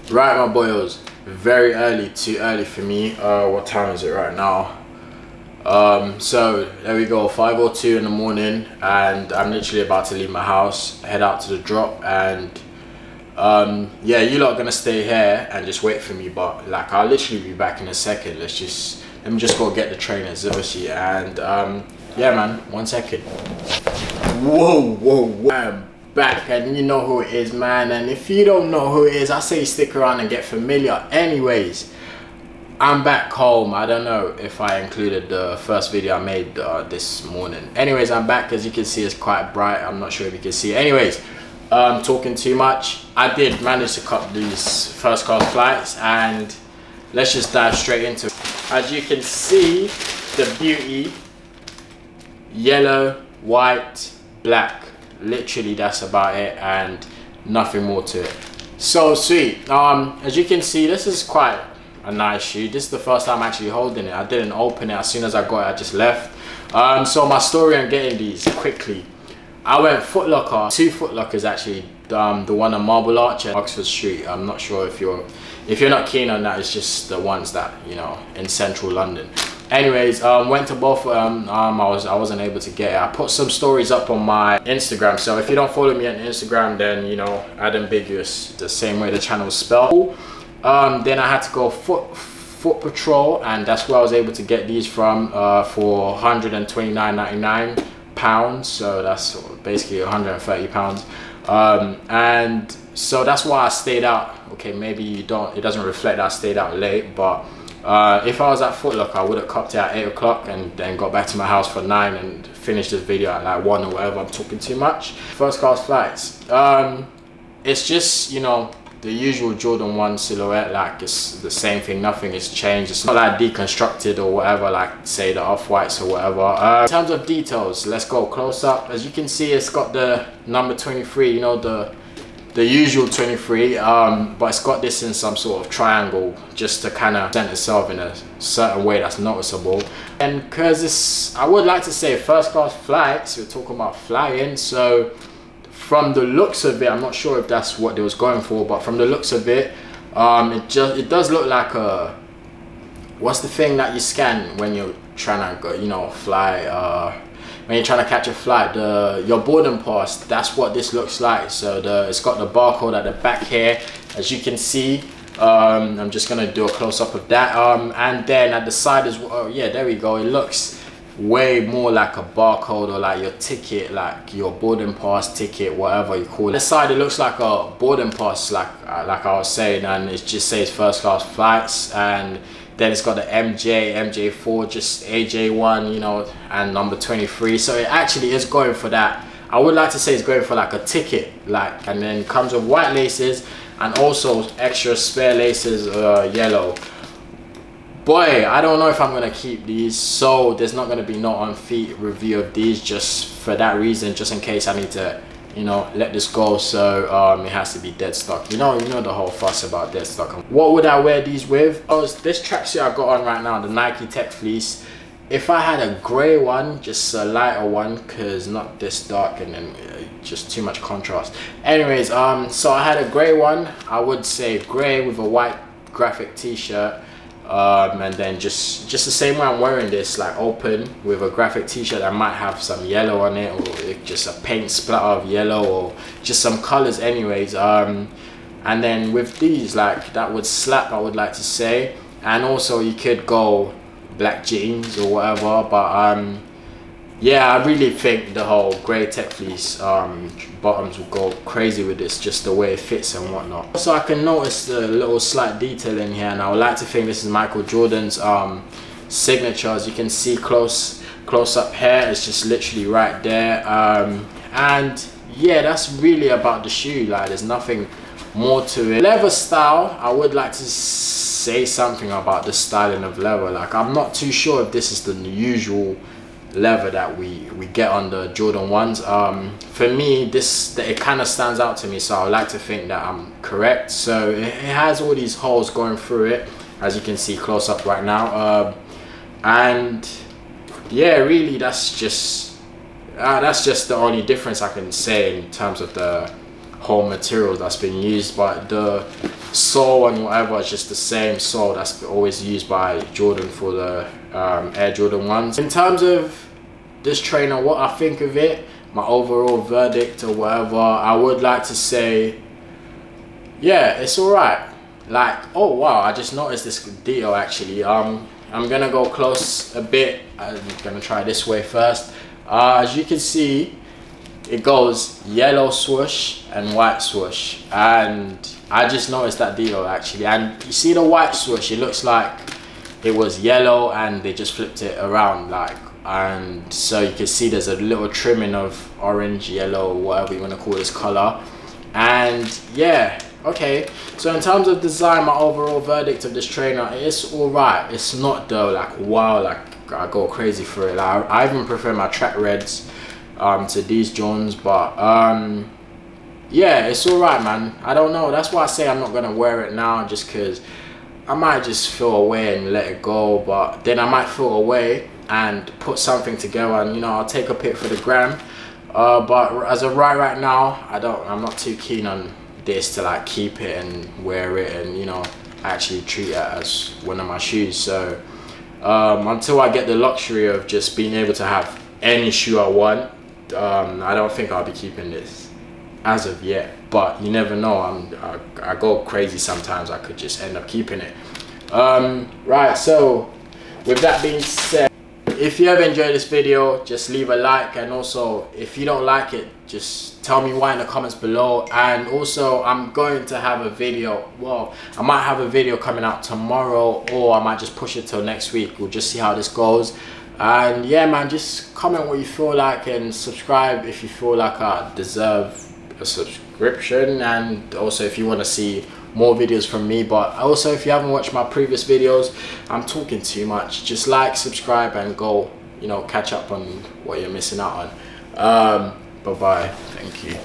Right, my boyos, very early, too early for me. What time is it right now? So there we go, 5:02 in the morning, and I'm literally about to leave my house, head out to the drop, and yeah, you lot are gonna stay here and just wait for me, but like I'll literally be back in a second. Let me just go get the trainers, obviously, and yeah, man, 1 second. Whoa, I'm back, and you know who it is, man. And if you don't know who it is, I say stick around and get familiar. Anyways, I'm back home. I don't know if I included the first video I made this morning. Anyways, I'm back. As you can see, it's quite bright. I'm not sure if you can see. Anyways, talking too much. I did manage to cut these first class flights, and let's just dive straight into it. As you can see, the beauty, yellow, white, black. Literally that's about it, and nothing more to it. So sweet. As you can see, this is quite a nice shoe. This is the first time I'm actually holding it. I didn't open it. As soon as I got it, I just left. So my story on getting these quickly, I went Foot Locker, 2 Foot Lockers actually, the one on Marble Arch and Oxford Street. I'm not sure if you're not keen on that. It's just the ones that, you know, in central London. Anyways, went to both of them. I wasn't able to get it. I put some stories up on my Instagram, so if you don't follow me on Instagram, then you know, adambiguous, the same way the channel is spelled. Then I had to go Foot Patrol, and that's where I was able to get these from for £129.99, so that's basically £130. And so that's why I stayed out. Okay, maybe it doesn't reflect that I stayed out late, but if I was at Foot Locker, I would have copped it at 8 o'clock and then got back to my house for 9 and finished this video at like 1 or whatever. I'm talking too much. First class flights. It's just, you know, the usual Jordan 1 silhouette. Like, it's the same thing, nothing has changed. It's not like deconstructed or whatever, like say the off-whites or whatever. In terms of details, let's go close up. As you can see, it's got the number 23, you know, the usual 23, but it's got this in some sort of triangle just to kind of present itself in a certain way that's noticeable. And because it's, I would like to say first class flights, we're talking about flying, so from the looks of it, I'm not sure if that's what they was going for, but from the looks of it, it does look like a, what's the thing that you scan when you're trying to go, you know, fly, when you're trying to catch a flight, your boarding pass, that's what this looks like. So it's got the barcode at the back here, as you can see. I'm just gonna do a close-up of that, and then at the side as well. Oh, yeah, there we go. It looks way more like a barcode, or like your ticket, like your boarding pass ticket, whatever you call it. The side, it looks like a boarding pass, like I was saying, and it just says first class flights, and then it's got the MJ, MJ4, just AJ1, you know, and number 23. So it actually is going for that. I would like to say it's going for like a ticket, like, and then it comes with white laces and also extra spare laces, yellow. Boy, I don't know if I'm gonna keep these, so there's not gonna be no on feet review of these, just for that reason, just in case I need to, you know, let this go. So it has to be dead stock. You know the whole fuss about dead stock. What would I wear these with? Oh, this tracksuit I got on right now, the Nike Tech Fleece. If I had a grey one, just a lighter one, because not this dark and then just too much contrast. Anyways, so I had a grey one. I would say grey with a white graphic t-shirt. And then just the same way I'm wearing this, like open with a graphic t-shirt that might have some yellow on it, or just a paint splatter of yellow, or just some colors anyways. And then with these, like, that would slap, I would like to say. And also you could go black jeans or whatever, but yeah, I really think the whole grey Tech Fleece bottoms will go crazy with this, just the way it fits and whatnot. So I can notice the little slight detail in here, and I would like to think this is Michael Jordan's signature. As you can see close up here, it's just literally right there. And yeah, that's really about the shoe. Like, there's nothing more to it. Leather style, I would like to say something about the styling of leather. Like, I'm not too sure if this is the usual leather that we get on the Jordan 1s. For me, it kind of stands out to me, so I would like to think that I'm correct. So it has all these holes going through it, as you can see close up right now, and yeah, really that's just the only difference I can say in terms of the whole material that's been used, but the sole and whatever is just the same sole that's always used by Jordan for the Air Jordan 1s. In terms of this trainer, what I think of it, my overall verdict or whatever, I would like to say, yeah, it's alright. Like, oh wow, I just noticed this detail actually. I'm gonna go close a bit. I'm gonna try this way first. As you can see, it goes yellow swoosh and white swoosh, and I just noticed that detail actually. And you see the white swoosh, it looks like it was yellow and they just flipped it around, like, and so you can see there's a little trimming of orange, yellow, whatever you want to call this color. And yeah, okay, so in terms of design, my overall verdict of this trainer, it's alright. It's not though like wow, like I go crazy for it. Like, I even prefer my track reds to these Johns, but yeah, it's alright, man. I don't know, that's why I say I'm not gonna wear it now, just because I might just feel away and let it go, but then I might feel away and put something together, and you know, I'll take a pic for the gram. But as of right now, I'm not too keen on this to like keep it and wear it and, you know, actually treat it as one of my shoes. So until I get the luxury of just being able to have any shoe I want, I don't think I'll be keeping this as of yet, but you never know. I go crazy sometimes. I could just end up keeping it. Right, so with that being said, if you have enjoyed this video, just leave a like, and also if you don't like it, just tell me why in the comments below. And also, I'm going to have a video, well, I might have a video coming out tomorrow, or I might just push it till next week. We'll just see how this goes. And yeah, man, just comment what you feel like and subscribe if you feel like I deserve a subscription, and also if you want to see more videos from me. But also, if you haven't watched my previous videos, I'm talking too much, just like, subscribe, and go, you know, catch up on what you're missing out on. Bye bye, thank you.